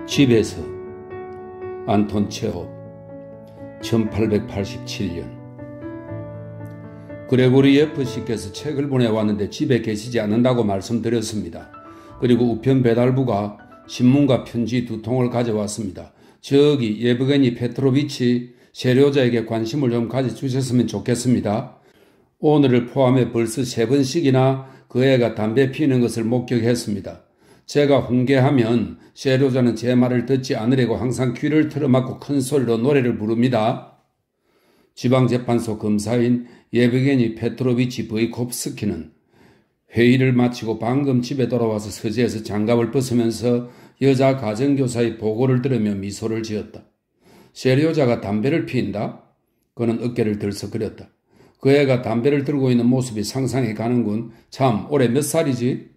집에서 안톤 체홉 1887년 그레고리 예프씨께서 책을 보내왔는데 집에 계시지 않는다고 말씀드렸습니다. 그리고 우편 배달부가 신문과 편지 2통을 가져왔습니다. 저기 예브게니 페트로비치 세료자에게 관심을 좀 가져주셨으면 좋겠습니다. 오늘을 포함해 벌써 3번씩이나 그 애가 담배 피우는 것을 목격했습니다. 제가 훈계하면 세료자는 제 말을 듣지 않으려고 항상 귀를 틀어막고 큰 소리로 노래를 부릅니다. 지방재판소 검사인 예브게니 페트로비치 브이콥스키는 회의를 마치고 방금 집에 돌아와서 서재에서 장갑을 벗으면서 여자 가정교사의 보고를 들으며 미소를 지었다. 세료자가 담배를 피운다? 그는 어깨를 들썩거렸다. 그 애가 담배를 들고 있는 모습이 상상이 가는군. 참, 올해 몇 살이지?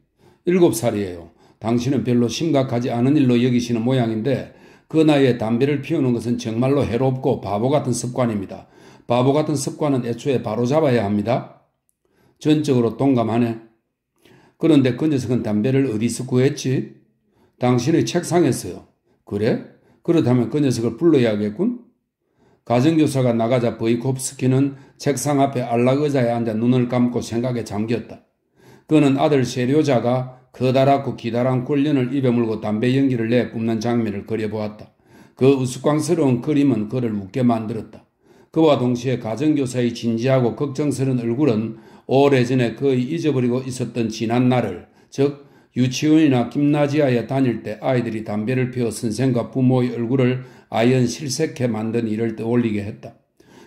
7살이에요. 당신은 별로 심각하지 않은 일로 여기시는 모양인데 그 나이에 담배를 피우는 것은 정말로 해롭고 바보 같은 습관입니다. 바보 같은 습관은 애초에 바로잡아야 합니다. 전적으로 동감하네. 그런데 그 녀석은 담배를 어디서 구했지? 당신의 책상에서요. 그래? 그렇다면 그 녀석을 불러야겠군? 가정교사가 나가자 브이콥스키는 책상 앞에 안락의자에 앉아 눈을 감고 생각에 잠겼다. 그는 아들 세료자가 커다랗고 기다란 꿀련을 입에 물고 담배 연기를 내뿜는 장면을 그려보았다. 그 우스꽝스러운 그림은 그를 웃게 만들었다. 그와 동시에 가정교사의 진지하고 걱정스러운 얼굴은 오래전에 거의 잊어버리고 있었던 지난 날을, 즉 유치원이나 김나지아에 다닐 때 아이들이 담배를 피워 선생과 부모의 얼굴을 아연 실색해 만든 일을 떠올리게 했다.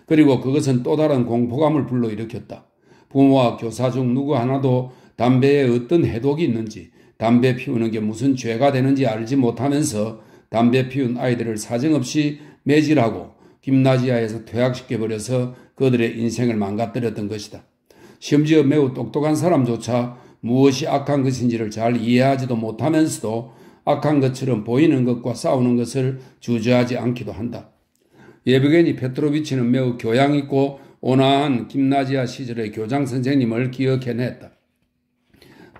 그리고 그것은 또 다른 공포감을 불러일으켰다. 부모와 교사 중 누구 하나도 담배에 어떤 해독이 있는지, 담배 피우는 게 무슨 죄가 되는지 알지 못하면서 담배 피운 아이들을 사정없이 매질하고 김나지아에서 퇴학시켜버려서 그들의 인생을 망가뜨렸던 것이다. 심지어 매우 똑똑한 사람조차 무엇이 악한 것인지를 잘 이해하지도 못하면서도 악한 것처럼 보이는 것과 싸우는 것을 주저하지 않기도 한다. 예브게니 페트로비치는 매우 교양있고 온화한 김나지아 시절의 교장선생님을 기억해냈다.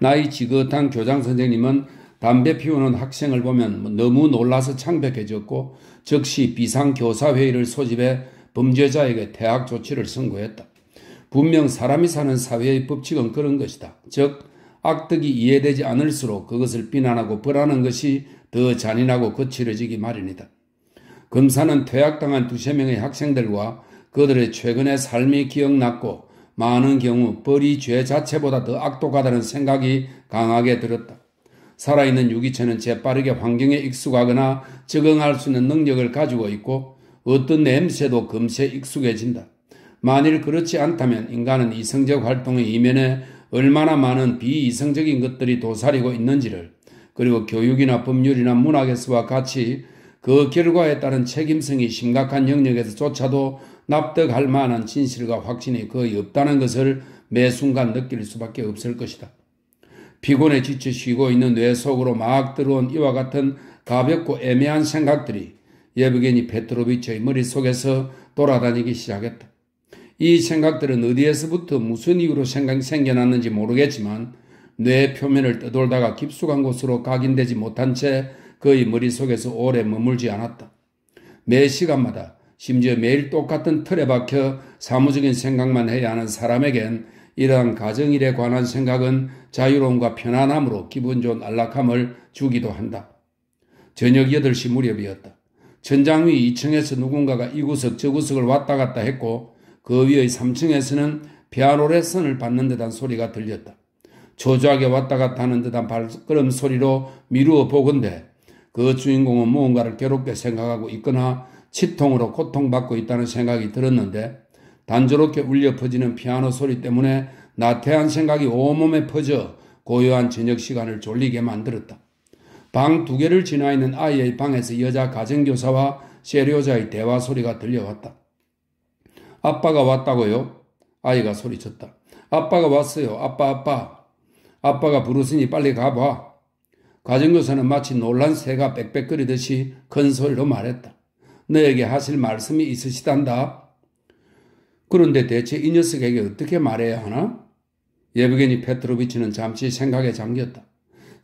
나이 지긋한 교장선생님은 담배 피우는 학생을 보면 너무 놀라서 창백해졌고 즉시 비상교사회의를 소집해 범죄자에게 퇴학 조치를 선고했다. 분명 사람이 사는 사회의 법칙은 그런 것이다. 즉 악덕이 이해되지 않을수록 그것을 비난하고 벌하는 것이 더 잔인하고 거칠어지기 마련이다. 검사는 퇴학당한 2~3명의 학생들과 그들의 최근의 삶이 기억났고 많은 경우 벌이 죄 자체보다 더 악독하다는 생각이 강하게 들었다. 살아있는 유기체는 재빠르게 환경에 익숙하거나 적응할 수 있는 능력을 가지고 있고 어떤 냄새도 금세 익숙해진다. 만일 그렇지 않다면 인간은 이성적 활동의 이면에 얼마나 많은 비이성적인 것들이 도사리고 있는지를, 그리고 교육이나 법률이나 문학에서와 같이 그 결과에 따른 책임성이 심각한 영역에서조차도 납득할 만한 진실과 확신이 거의 없다는 것을 매 순간 느낄 수밖에 없을 것이다. 피곤에 지쳐 쉬고 있는 뇌 속으로 막 들어온 이와 같은 가볍고 애매한 생각들이 예브게니 페트로비치의 머릿속에서 돌아다니기 시작했다. 이 생각들은 어디에서부터 무슨 이유로 생겨났는지 모르겠지만 뇌 표면을 떠돌다가 깊숙한 곳으로 각인되지 못한 채 그의 머릿속에서 오래 머물지 않았다. 매 시간마다 심지어 매일 똑같은 틀에 박혀 사무적인 생각만 해야 하는 사람에겐 이러한 가정일에 관한 생각은 자유로움과 편안함으로 기분 좋은 안락함을 주기도 한다. 저녁 8시 무렵이었다. 천장 위 2층에서 누군가가 이 구석 저 구석을 왔다 갔다 했고 그 위의 3층에서는 피아노 레슨을 받는 듯한 소리가 들렸다. 초조하게 왔다 갔다 하는 듯한 발걸음 소리로 미루어 보건대 그 주인공은 무언가를 괴롭게 생각하고 있거나 치통으로 고통받고 있다는 생각이 들었는데 단조롭게 울려 퍼지는 피아노 소리 때문에 나태한 생각이 온몸에 퍼져 고요한 저녁 시간을 졸리게 만들었다. 방 2개를 지나 있는 아이의 방에서 여자 가정교사와 세료자의 대화 소리가 들려왔다. 아빠가 왔다고요? 아이가 소리쳤다. 아빠가 왔어요. 아빠. 아빠가 부르시니 빨리 가봐. 가정교사는 마치 놀란 새가 빽빽거리듯이 큰 소리로 말했다. 너에게 하실 말씀이 있으시단다. 그런데 대체 이 녀석에게 어떻게 말해야 하나? 예브게니 페트로비치는 잠시 생각에 잠겼다.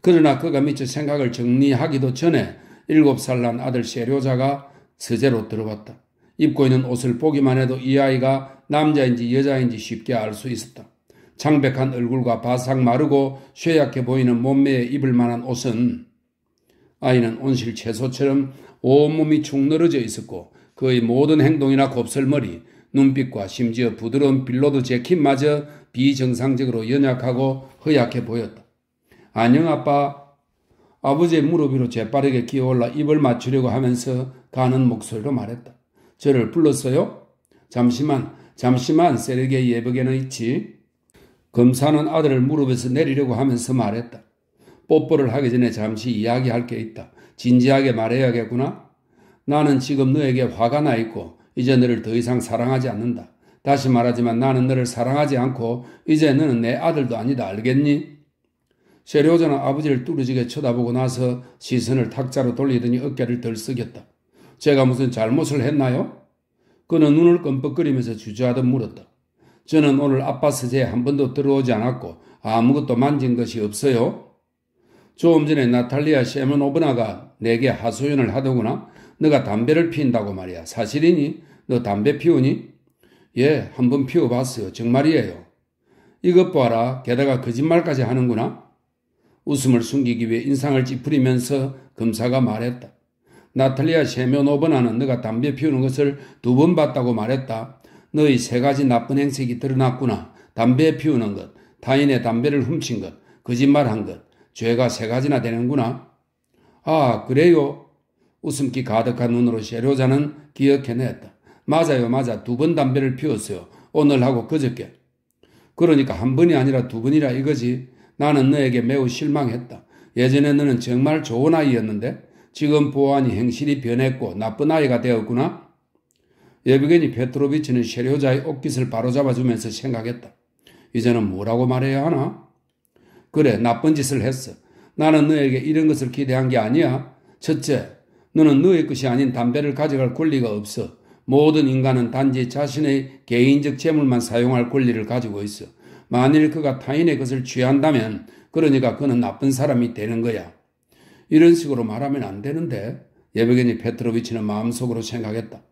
그러나 그가 미처 생각을 정리하기도 전에 7살 난 아들 세료자가 서재로 들어왔다. 입고 있는 옷을 보기만 해도 이 아이가 남자인지 여자인지 쉽게 알 수 있었다. 창백한 얼굴과 바싹 마르고 쇠약해 보이는 몸매에 입을 만한 옷은 아이는 온실 채소처럼 온몸이 축 늘어져 있었고 그의 모든 행동이나 곱슬머리, 눈빛과 심지어 부드러운 빌로드 재킷마저 비정상적으로 연약하고 허약해 보였다. 안녕 아빠. 아버지의 무릎 위로 재빠르게 기어올라 입을 맞추려고 하면서 가는 목소리로 말했다. 저를 불렀어요? 잠시만 세르게이 예브게는 있지. 검사는 아들을 무릎에서 내리려고 하면서 말했다. 뽀뽀를 하기 전에 잠시 이야기할 게 있다. 진지하게 말해야겠구나. 나는 지금 너에게 화가 나 있고 이제 너를 더 이상 사랑하지 않는다. 다시 말하지만 나는 너를 사랑하지 않고 이제 너는 내 아들도 아니다. 알겠니? 세료자는 아버지를 뚫어지게 쳐다보고 나서 시선을 탁자로 돌리더니 어깨를 들썩였다. 제가 무슨 잘못을 했나요? 그는 눈을 끔뻑거리면서 주저하듯 물었다. 저는 오늘 아빠 서재에 한 번도 들어오지 않았고 아무것도 만진 것이 없어요. 조금 전에 나탈리아 셰메노브나가 내게 하소연을 하더구나. 너가 담배를 피운다고 말이야. 사실이니? 너 담배 피우니? 예, 한번 피워봤어요. 정말이에요. 이것 봐라. 게다가 거짓말까지 하는구나. 웃음을 숨기기 위해 인상을 찌푸리면서 검사가 말했다. 나탈리아 셰메노브나는 너가 담배 피우는 것을 2번 봤다고 말했다. 너의 3가지 나쁜 행색이 드러났구나. 담배 피우는 것, 타인의 담배를 훔친 것, 거짓말한 것, 죄가 3가지나 되는구나. 아, 그래요? 웃음기 가득한 눈으로 세료자는 기억해냈다. 맞아요. 2번 담배를 피웠어요. 오늘하고 그저께. 그러니까 한 번이 아니라 2번이라 이거지. 나는 너에게 매우 실망했다. 예전에 너는 정말 좋은 아이였는데 지금 보아하니 행실이 변했고 나쁜 아이가 되었구나. 예브게니 페트로비치는 세료자의 옷깃을 바로잡아주면서 생각했다. 이제는 뭐라고 말해야 하나? 그래, 나쁜 짓을 했어. 나는 너에게 이런 것을 기대한 게 아니야. 첫째, 너는 너의 것이 아닌 담배를 가져갈 권리가 없어. 모든 인간은 단지 자신의 개인적 재물만 사용할 권리를 가지고 있어. 만일 그가 타인의 것을 취한다면 그러니까 그는 나쁜 사람이 되는 거야. 이런 식으로 말하면 안 되는데 예브게니 페트로비치는 마음속으로 생각했다.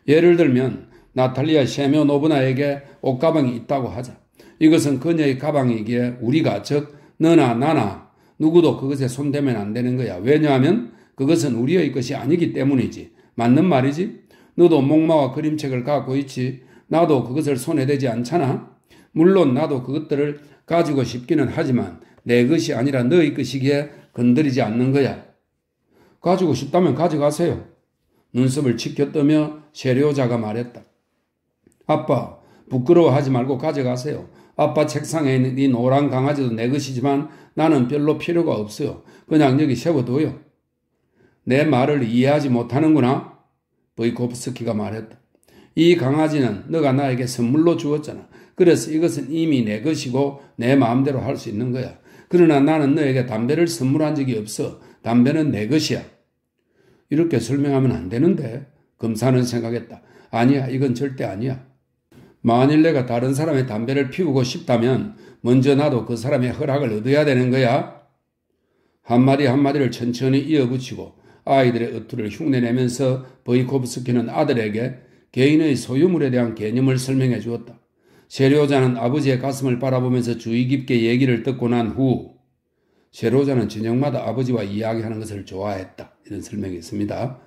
예를 들면 나탈리아 셰메노브나에게 옷가방이 있다고 하자. 이것은 그녀의 가방이기에 우리가 즉 너나 나나 누구도 그것에 손대면 안 되는 거야. 왜냐하면 그것은 우리의 것이 아니기 때문이지. 맞는 말이지? 너도 목마와 그림책을 갖고 있지. 나도 그것을 손에 대지 않잖아. 물론 나도 그것들을 가지고 싶기는 하지만 내 것이 아니라 너의 것이기에 건드리지 않는 거야. 가지고 싶다면 가져가세요. 눈썹을 치켜뜨며 세료자가 말했다. 아빠, 부끄러워하지 말고 가져가세요. 아빠 책상에 있는 이 노란 강아지도 내 것이지만 나는 별로 필요가 없어요. 그냥 여기 세워둬요. 내 말을 이해하지 못하는구나. 보이코프스키가 말했다. 이 강아지는 너가 나에게 선물로 주었잖아. 그래서 이것은 이미 내 것이고 내 마음대로 할 수 있는 거야. 그러나 나는 너에게 담배를 선물한 적이 없어. 담배는 내 것이야. 이렇게 설명하면 안 되는데 검사는 생각했다. 아니야, 이건 절대 아니야. 만일 내가 다른 사람의 담배를 피우고 싶다면 먼저 나도 그 사람의 허락을 얻어야 되는 거야. 한마디 한마디를 천천히 이어붙이고 아이들의 어투를 흉내내면서 보이코프스키는 아들에게 개인의 소유물에 대한 개념을 설명해 주었다. 세료자는 아버지의 가슴을 바라보면서 주의 깊게 얘기를 듣고 난 후 세료자는 저녁마다 아버지와 이야기하는 것을 좋아했다. 이런 설명이 있습니다.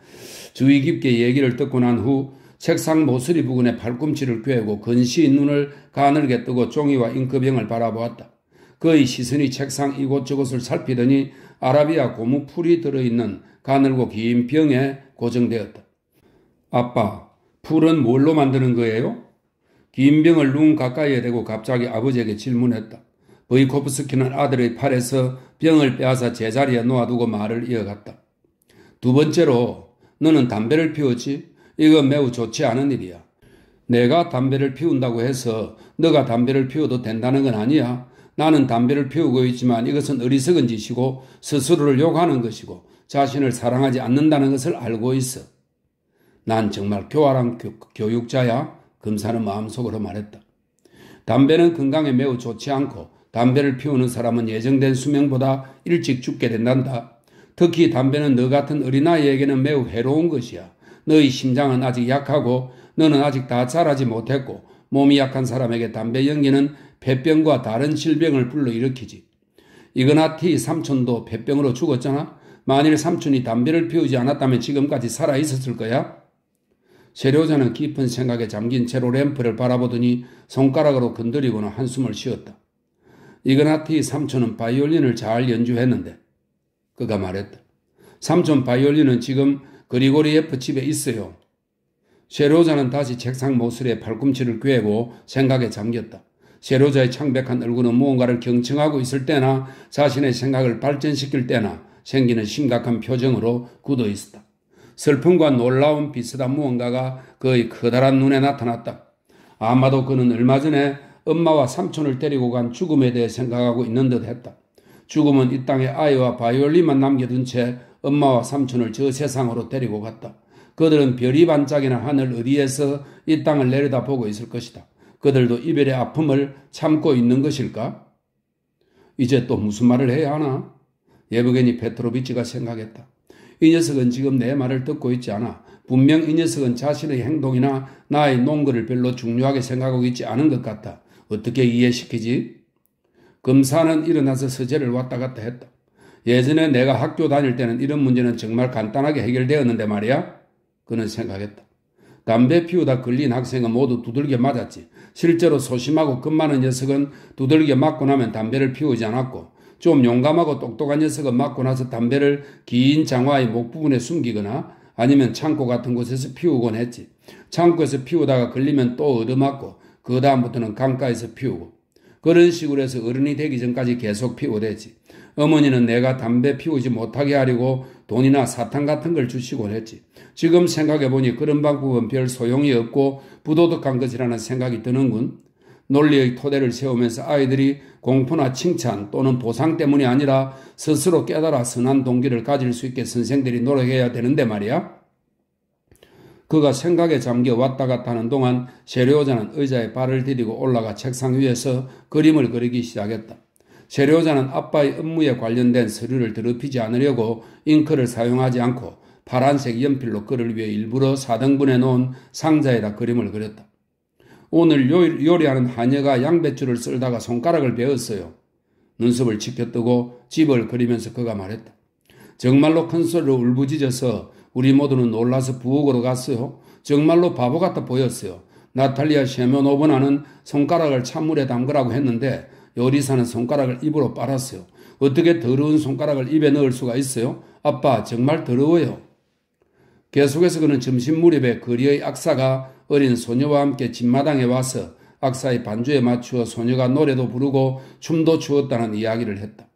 주의 깊게 얘기를 듣고 난 후 책상 모서리 부근에 팔꿈치를 꿰고 근시인 눈을 가늘게 뜨고 종이와 잉크병을 바라보았다. 그의 시선이 책상 이곳저곳을 살피더니 아라비아 고무 풀이 들어있는 가늘고 긴 병에 고정되었다. 아빠, 풀은 뭘로 만드는 거예요? 긴 병을 눈 가까이에 대고 갑자기 아버지에게 질문했다. 보이코프스키는 아들의 팔에서 병을 빼앗아 제자리에 놓아두고 말을 이어갔다. 2번째로 너는 담배를 피웠지? 이건 매우 좋지 않은 일이야. 내가 담배를 피운다고 해서 너가 담배를 피워도 된다는 건 아니야. 나는 담배를 피우고 있지만 이것은 어리석은 짓이고 스스로를 욕하는 것이고 자신을 사랑하지 않는다는 것을 알고 있어. 난 정말 교활한 교육자야. 검사는 마음속으로 말했다. 담배는 건강에 매우 좋지 않고 담배를 피우는 사람은 예정된 수명보다 일찍 죽게 된단다. 특히 담배는 너 같은 어린아이에게는 매우 해로운 것이야. 너희 심장은 아직 약하고 너는 아직 다 자라지 못했고 몸이 약한 사람에게 담배 연기는 폐병과 다른 질병을 불러일으키지. 이그나티 삼촌도 폐병으로 죽었잖아. 만일 삼촌이 담배를 피우지 않았다면 지금까지 살아있었을 거야? 세료자는 깊은 생각에 잠긴 채로 램프를 바라보더니 손가락으로 건드리고는 한숨을 쉬었다. 이그나티 삼촌은 바이올린을 잘 연주했는데 그가 말했다. 삼촌 바이올린은 지금 그리고리 예프 집에 있어요. 세료자는 다시 책상 모서리에 팔꿈치를 꿰고 생각에 잠겼다. 세료자의 창백한 얼굴은 무언가를 경청하고 있을 때나 자신의 생각을 발전시킬 때나 생기는 심각한 표정으로 굳어 있었다. 슬픔과 놀라운 비슷한 무언가가 그의 커다란 눈에 나타났다. 아마도 그는 얼마 전에 엄마와 삼촌을 데리고 간 죽음에 대해 생각하고 있는 듯 했다. 죽음은 이 땅에 아이와 바이올린만 남겨둔 채 엄마와 삼촌을 저 세상으로 데리고 갔다. 그들은 별이 반짝이는 하늘 어디에서 이 땅을 내려다보고 있을 것이다. 그들도 이별의 아픔을 참고 있는 것일까? 이제 또 무슨 말을 해야 하나? 예브게니 페트로비치가 생각했다. 이 녀석은 지금 내 말을 듣고 있지 않아. 분명 이 녀석은 자신의 행동이나 나의 논거를 별로 중요하게 생각하고 있지 않은 것 같다. 어떻게 이해시키지? 검사는 일어나서 서재를 왔다 갔다 했다. 예전에 내가 학교 다닐 때는 이런 문제는 정말 간단하게 해결되었는데 말이야. 그는 생각했다. 담배 피우다 걸린 학생은 모두 두들겨 맞았지. 실제로 소심하고 겁 많은 녀석은 두들겨 맞고 나면 담배를 피우지 않았고 좀 용감하고 똑똑한 녀석은 맞고 나서 담배를 긴 장화의 목 부분에 숨기거나 아니면 창고 같은 곳에서 피우곤 했지. 창고에서 피우다가 걸리면 또 얻어맞고 그 다음부터는 강가에서 피우고 그런 식으로 해서 어른이 되기 전까지 계속 피우대지. 어머니는 내가 담배 피우지 못하게 하려고 돈이나 사탕 같은 걸 주시곤 했지. 지금 생각해보니 그런 방법은 별 소용이 없고 부도덕한 것이라는 생각이 드는군. 논리의 토대를 세우면서 아이들이 공포나 칭찬 또는 보상 때문이 아니라 스스로 깨달아 선한 동기를 가질 수 있게 선생들이 노력해야 되는데 말이야. 그가 생각에 잠겨 왔다 갔다 하는 동안 세료자는 의자에 발을 디디고 올라가 책상 위에서 그림을 그리기 시작했다. 세료자는 아빠의 업무에 관련된 서류를 더럽히지 않으려고 잉크를 사용하지 않고 파란색 연필로 그를 위해 일부러 4등분해 놓은 상자에다 그림을 그렸다. 오늘 요리하는 하녀가 양배추를 썰다가 손가락을 베었어요. 눈썹을 치켜뜨고 집을 그리면서 그가 말했다. 정말로 큰 소리로 울부짖어서 우리 모두는 놀라서 부엌으로 갔어요. 정말로 바보 같아 보였어요. 나탈리아 셰메노브나는 손가락을 찬물에 담그라고 했는데 요리사는 손가락을 입으로 빨았어요. 어떻게 더러운 손가락을 입에 넣을 수가 있어요? 아빠 정말 더러워요. 계속해서 그는 점심 무렵에 거리의 악사가 어린 소녀와 함께 집마당에 와서 악사의 반주에 맞추어 소녀가 노래도 부르고 춤도 추었다는 이야기를 했다.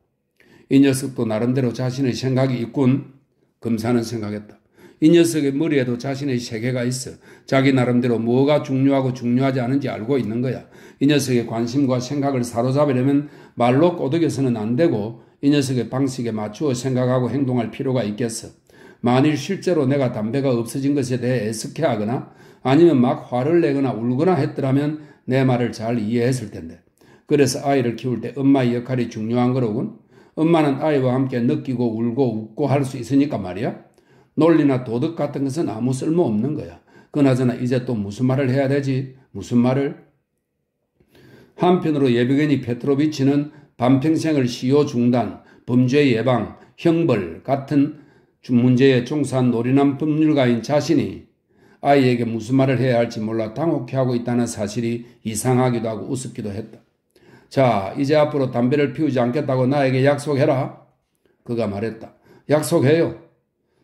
이 녀석도 나름대로 자신의 생각이 있군. 검사는 생각했다. 이 녀석의 머리에도 자신의 세계가 있어. 자기 나름대로 뭐가 중요하고 중요하지 않은지 알고 있는 거야. 이 녀석의 관심과 생각을 사로잡으려면 말로 꼬드겨서는 안 되고 이 녀석의 방식에 맞추어 생각하고 행동할 필요가 있겠어. 만일 실제로 내가 담배가 없어진 것에 대해 애석해하거나 아니면 막 화를 내거나 울거나 했더라면 내 말을 잘 이해했을 텐데. 그래서 아이를 키울 때 엄마의 역할이 중요한 거로군. 엄마는 아이와 함께 느끼고 울고 웃고 할 수 있으니까 말이야. 논리나 도덕 같은 것은 아무 쓸모 없는 거야. 그나저나 이제 또 무슨 말을 해야 되지? 무슨 말을? 한편으로 예브게니 페트로비치는 반평생을 시효 중단, 범죄 예방, 형벌 같은 문제에 종사한 노련한 법률가인 자신이 아이에게 무슨 말을 해야 할지 몰라 당혹해하고 있다는 사실이 이상하기도 하고 우습기도 했다. 자, 이제 앞으로 담배를 피우지 않겠다고 나에게 약속해라. 그가 말했다. 약속해요.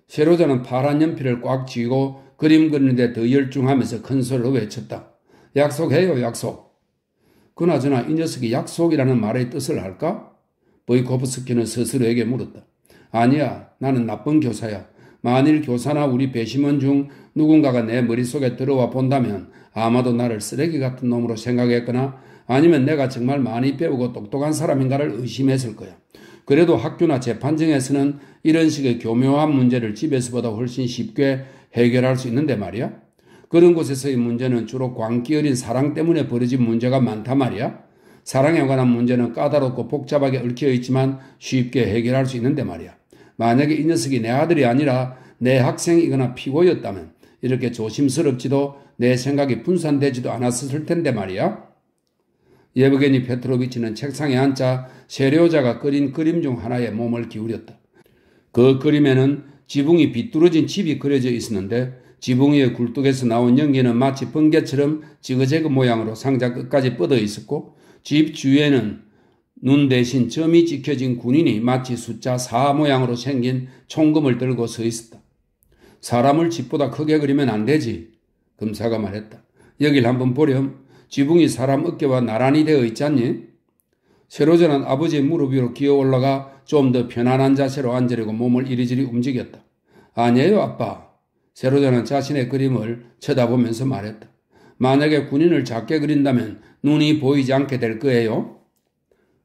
세로자는 파란 연필을 꽉 쥐고 그림 그리는데 더 열중하면서 큰 소리로 외쳤다. 약속해요, 약속. 그나저나 이 녀석이 약속이라는 말의 뜻을 알까? 보이코프스키는 스스로에게 물었다. 아니야, 나는 나쁜 교사야. 만일 교사나 우리 배심원 중 누군가가 내 머릿속에 들어와 본다면 아마도 나를 쓰레기 같은 놈으로 생각했거나 아니면 내가 정말 많이 배우고 똑똑한 사람인가를 의심했을 거야. 그래도 학교나 재판정에서는 이런 식의 교묘한 문제를 집에서보다 훨씬 쉽게 해결할 수 있는데 말이야. 그런 곳에서의 문제는 주로 광기 어린 사랑 때문에 벌어진 문제가 많단 말이야. 사랑에 관한 문제는 까다롭고 복잡하게 얽혀 있지만 쉽게 해결할 수 있는데 말이야. 만약에 이 녀석이 내 아들이 아니라 내 학생이거나 피고였다면 이렇게 조심스럽지도 내 생각이 분산되지도 않았을 텐데 말이야. 예브게니 페트로비치는 책상에 앉자 세료자가 그린 그림 중 하나에 몸을 기울였다. 그 그림에는 지붕이 비뚤어진 집이 그려져 있었는데 지붕 위의 굴뚝에서 나온 연기는 마치 번개처럼 지그재그 모양으로 상자 끝까지 뻗어 있었고 집 주위에는 눈 대신 점이 찍혀진 군인이 마치 숫자 4 모양으로 생긴 총검을 들고 서 있었다. 사람을 집보다 크게 그리면 안 되지. 검사가 말했다. 여길 한번 보렴. 지붕이 사람 어깨와 나란히 되어 있지 않니? 세로자는 아버지의 무릎 위로 기어 올라가 좀 더 편안한 자세로 앉으려고 몸을 이리저리 움직였다. 아니에요, 아빠. 세로자는 자신의 그림을 쳐다보면서 말했다. 만약에 군인을 작게 그린다면 눈이 보이지 않게 될 거예요.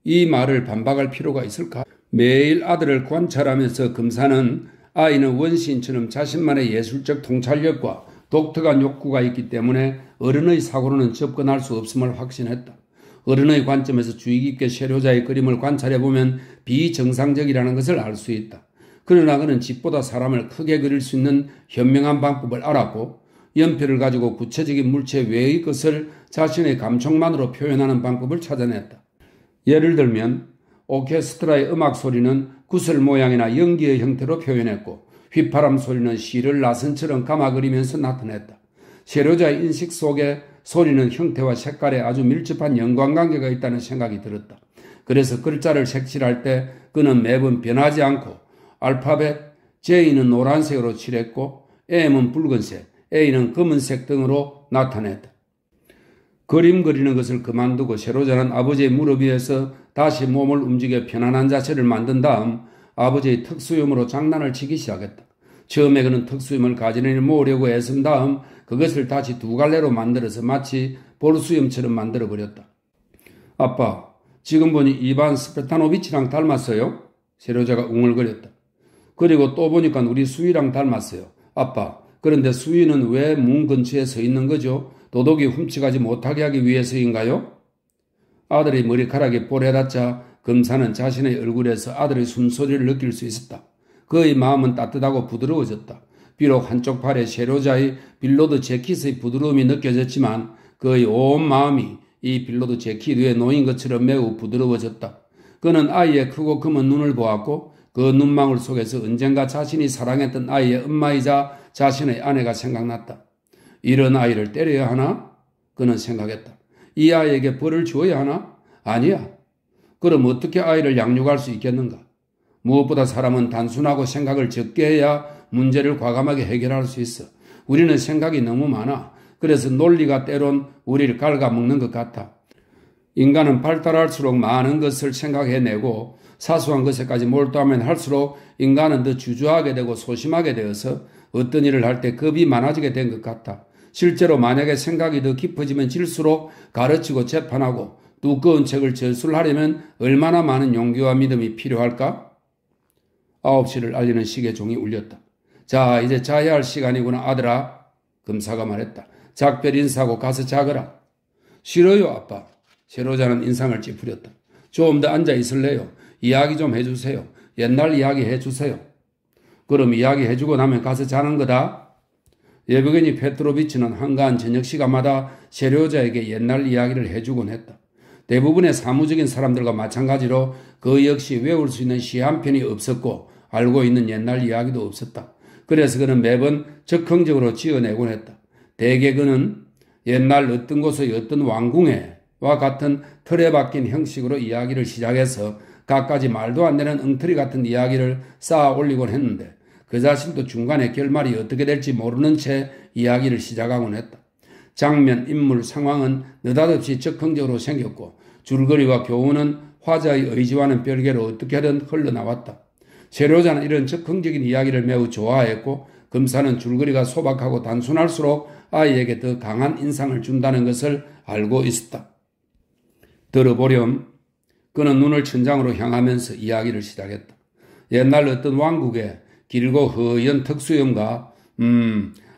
이 말을 반박할 필요가 있을까? 매일 아들을 관찰하면서 검사는 아이는 원시인처럼 자신만의 예술적 통찰력과 독특한 욕구가 있기 때문에 어른의 사고로는 접근할 수 없음을 확신했다. 어른의 관점에서 주의 깊게 세료자의 그림을 관찰해보면 비정상적이라는 것을 알 수 있다. 그러나 그는 집보다 사람을 크게 그릴 수 있는 현명한 방법을 알았고 연필을 가지고 구체적인 물체 외의 것을 자신의 감촉만으로 표현하는 방법을 찾아냈다. 예를 들면 오케스트라의 음악 소리는 구슬 모양이나 연기의 형태로 표현했고 휘파람 소리는 시를 나선처럼 감아 그리면서 나타냈다. 세료자의 인식 속에 소리는 형태와 색깔에 아주 밀접한 연관관계가 있다는 생각이 들었다. 그래서 글자를 색칠할 때 그는 매번 변하지 않고 알파벳 J는 노란색으로 칠했고 M은 붉은색, A는 검은색 등으로 나타냈다. 그림 그리는 것을 그만두고 세로자는 아버지의 무릎 위에서 다시 몸을 움직여 편안한 자세를 만든 다음 아버지의 특수염으로 장난을 치기 시작했다. 처음에 그는 특수염을 가지런히 모으려고 애쓴 다음 그것을 다시 두 갈래로 만들어서 마치 볼수염처럼 만들어버렸다. 아빠, 지금 보니 이반 스페타노비치랑 닮았어요? 세로자가 웅얼거렸다. 그리고 또 보니까 우리 수희랑 닮았어요. 아빠, 그런데 수희는 왜 문 근처에 서 있는 거죠? 도둑이 훔쳐가지 못하게 하기 위해서인가요? 아들의 머리카락이 볼에 닿자 검사는 자신의 얼굴에서 아들의 숨소리를 느낄 수 있었다. 그의 마음은 따뜻하고 부드러워졌다. 비록 한쪽 팔에 세료자의 빌로드 재킷의 부드러움이 느껴졌지만 그의 온 마음이 이 빌로드 재킷 위에 놓인 것처럼 매우 부드러워졌다. 그는 아이의 크고 검은 눈을 보았고 그 눈망울 속에서 언젠가 자신이 사랑했던 아이의 엄마이자 자신의 아내가 생각났다. 이런 아이를 때려야 하나? 그는 생각했다. 이 아이에게 벌을 주어야 하나? 아니야. 그럼 어떻게 아이를 양육할 수 있겠는가? 무엇보다 사람은 단순하고 생각을 적게 해야 문제를 과감하게 해결할 수 있어. 우리는 생각이 너무 많아. 그래서 논리가 때론 우리를 갉아먹는 것 같아. 인간은 발달할수록 많은 것을 생각해내고 사소한 것에까지 몰두하면 할수록 인간은 더 주저하게 되고 소심하게 되어서 어떤 일을 할 때 겁이 많아지게 된 것 같아. 실제로 만약에 생각이 더 깊어지면 질수록 가르치고 재판하고 두꺼운 책을 저술하려면 얼마나 많은 용기와 믿음이 필요할까? 9시를 알리는 시계 종이 울렸다. 자, 이제 자야 할 시간이구나 아들아. 검사가 말했다. 작별 인사하고 가서 자거라. 싫어요 아빠. 세로자는 인상을 찌푸렸다. 좀 더 앉아 있을래요. 이야기 좀 해주세요. 옛날 이야기 해주세요. 그럼 이야기 해주고 나면 가서 자는 거다. 예브게니 페트로비치는 한가한 저녁 시간마다 세료자에게 옛날 이야기를 해주곤 했다. 대부분의 사무적인 사람들과 마찬가지로 그 역시 외울 수 있는 시 한 편이 없었고 알고 있는 옛날 이야기도 없었다. 그래서 그는 매번 적극적으로 지어내곤 했다. 대개 그는 옛날 어떤 곳의 어떤 왕궁에와 같은 틀에 박힌 형식으로 이야기를 시작해서 갖가지 말도 안 되는 엉터리 같은 이야기를 쌓아 올리곤 했는데 그 자신도 중간에 결말이 어떻게 될지 모르는 채 이야기를 시작하곤 했다. 장면, 인물, 상황은 느닷없이 적극적으로 생겼고 줄거리와 교훈은 화자의 의지와는 별개로 어떻게든 흘러나왔다. 세료자는 이런 적극적인 이야기를 매우 좋아했고 검사는 줄거리가 소박하고 단순할수록 아이에게 더 강한 인상을 준다는 것을 알고 있었다. 들어보렴. 그는 눈을 천장으로 향하면서 이야기를 시작했다. 옛날 어떤 왕국에 길고 허연 턱수염과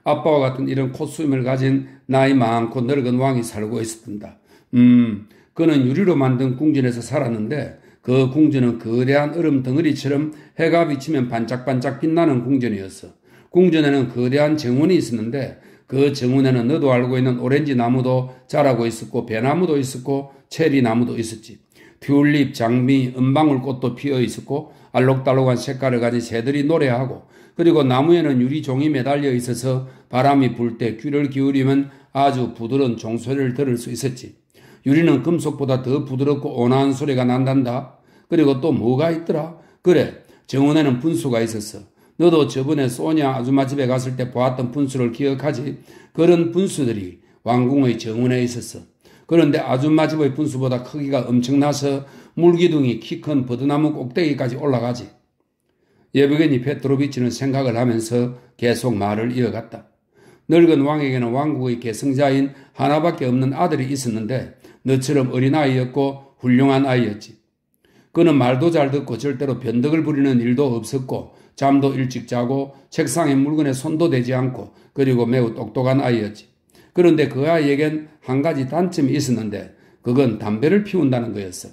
아빠와 같은 이런 콧수염을 가진 나이 많고 늙은 왕이 살고 있었단다. 그는 유리로 만든 궁전에서 살았는데 그 궁전은 거대한 얼음 덩어리처럼 해가 비치면 반짝반짝 빛나는 궁전이었어. 궁전에는 거대한 정원이 있었는데 그 정원에는 너도 알고 있는 오렌지 나무도 자라고 있었고 배나무도 있었고 체리 나무도 있었지. 튤립, 장미, 은방울꽃도 피어 있었고 알록달록한 색깔을 가진 새들이 노래하고 그리고 나무에는 유리종이 매달려 있어서 바람이 불 때 귀를 기울이면 아주 부드러운 종소리를 들을 수 있었지. 유리는 금속보다 더 부드럽고 온화한 소리가 난단다. 그리고 또 뭐가 있더라? 그래, 정원에는 분수가 있었어. 너도 저번에 소냐 아줌마 집에 갔을 때 보았던 분수를 기억하지? 그런 분수들이 왕궁의 정원에 있었어. 그런데 아줌마 집의 분수보다 크기가 엄청나서 물기둥이 키 큰 버드나무 꼭대기까지 올라가지. 예브게니 페트로비치는 생각을 하면서 계속 말을 이어갔다. 늙은 왕에게는 왕국의 계승자인 하나밖에 없는 아들이 있었는데 너처럼 어린아이였고 훌륭한 아이였지. 그는 말도 잘 듣고 절대로 변덕을 부리는 일도 없었고 잠도 일찍 자고 책상에 물건에 손도 대지 않고 그리고 매우 똑똑한 아이였지. 그런데 그 아이에겐 한 가지 단점이 있었는데 그건 담배를 피운다는 거였어.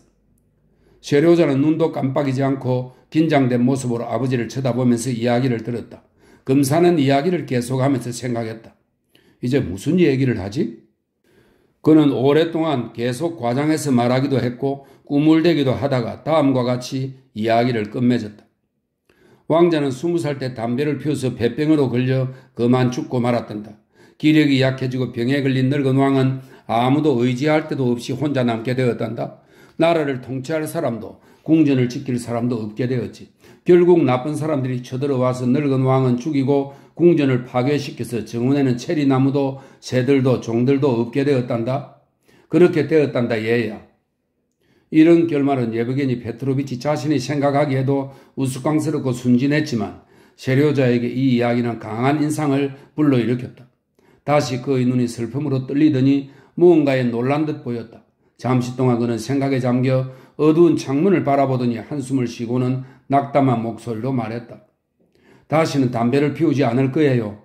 쇠료자는 눈도 깜빡이지 않고 긴장된 모습으로 아버지를 쳐다보면서 이야기를 들었다. 검사는 이야기를 계속하면서 생각했다. 이제 무슨 얘기를 하지? 그는 오랫동안 계속 과장해서 말하기도 했고 꾸물대기도 하다가 다음과 같이 이야기를 끝맺었다. 왕자는 20살 때 담배를 피워서 폐병으로 걸려 그만 죽고 말았단다. 기력이 약해지고 병에 걸린 늙은 왕은 아무도 의지할 데도 없이 혼자 남게 되었단다. 나라를 통치할 사람도 궁전을 지킬 사람도 없게 되었지. 결국 나쁜 사람들이 쳐들어와서 늙은 왕은 죽이고 궁전을 파괴시켜서 정원에는 체리나무도 새들도 종들도 없게 되었단다. 그렇게 되었단다 얘야. 이런 결말은 예브게니 페트로비치 자신이 생각하기에도 우스꽝스럽고 순진했지만 세료자에게 이 이야기는 강한 인상을 불러일으켰다. 다시 그의 눈이 슬픔으로 떨리더니 무언가에 놀란 듯 보였다. 잠시 동안 그는 생각에 잠겨 어두운 창문을 바라보더니 한숨을 쉬고는 낙담한 목소리로 말했다. 다시는 담배를 피우지 않을 거예요.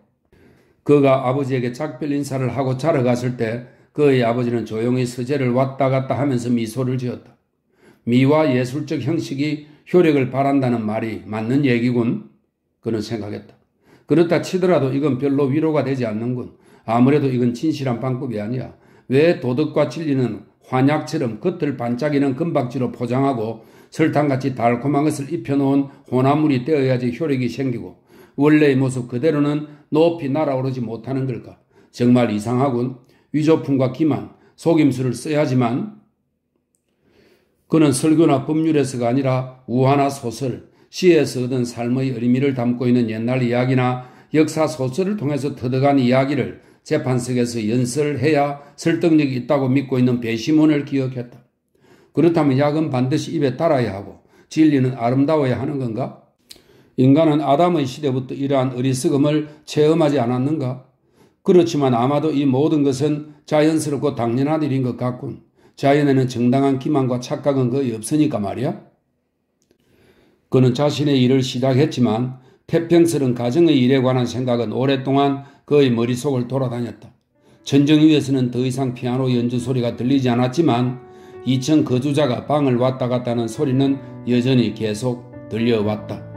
그가 아버지에게 작별 인사를 하고 자러 갔을 때 그의 아버지는 조용히 서재를 왔다 갔다 하면서 미소를 지었다. 미와 예술적 형식이 효력을 발한다는 말이 맞는 얘기군. 그는 생각했다. 그렇다 치더라도 이건 별로 위로가 되지 않는군. 아무래도 이건 진실한 방법이 아니야. 왜 도덕과 진리는 환약처럼 겉을 반짝이는 금박지로 포장하고 설탕같이 달콤한 것을 입혀놓은 혼합물이 되어야지 효력이 생기고 원래의 모습 그대로는 높이 날아오르지 못하는 걸까? 정말 이상하군. 위조품과 기만, 속임수를 써야지만 그는 설교나 법률에서가 아니라 우화나 소설, 시에서 얻은 삶의 의미를 담고 있는 옛날 이야기나 역사 소설을 통해서 터득한 이야기를 재판석에서 연설해야 설득력이 있다고 믿고 있는 배심원을 기억했다. 그렇다면 약은 반드시 입에 달아야 하고 진리는 아름다워야 하는 건가? 인간은 아담의 시대부터 이러한 어리석음을 체험하지 않았는가? 그렇지만 아마도 이 모든 것은 자연스럽고 당연한 일인 것 같군. 자연에는 정당한 기만과 착각은 거의 없으니까 말이야. 그는 자신의 일을 시작했지만 태평스런 가정의 일에 관한 생각은 오랫동안 그의 머릿속을 돌아다녔다. 천정 위에서는 더 이상 피아노 연주 소리가 들리지 않았지만 2층 거주자가 방을 왔다 갔다 하는 소리는 여전히 계속 들려왔다.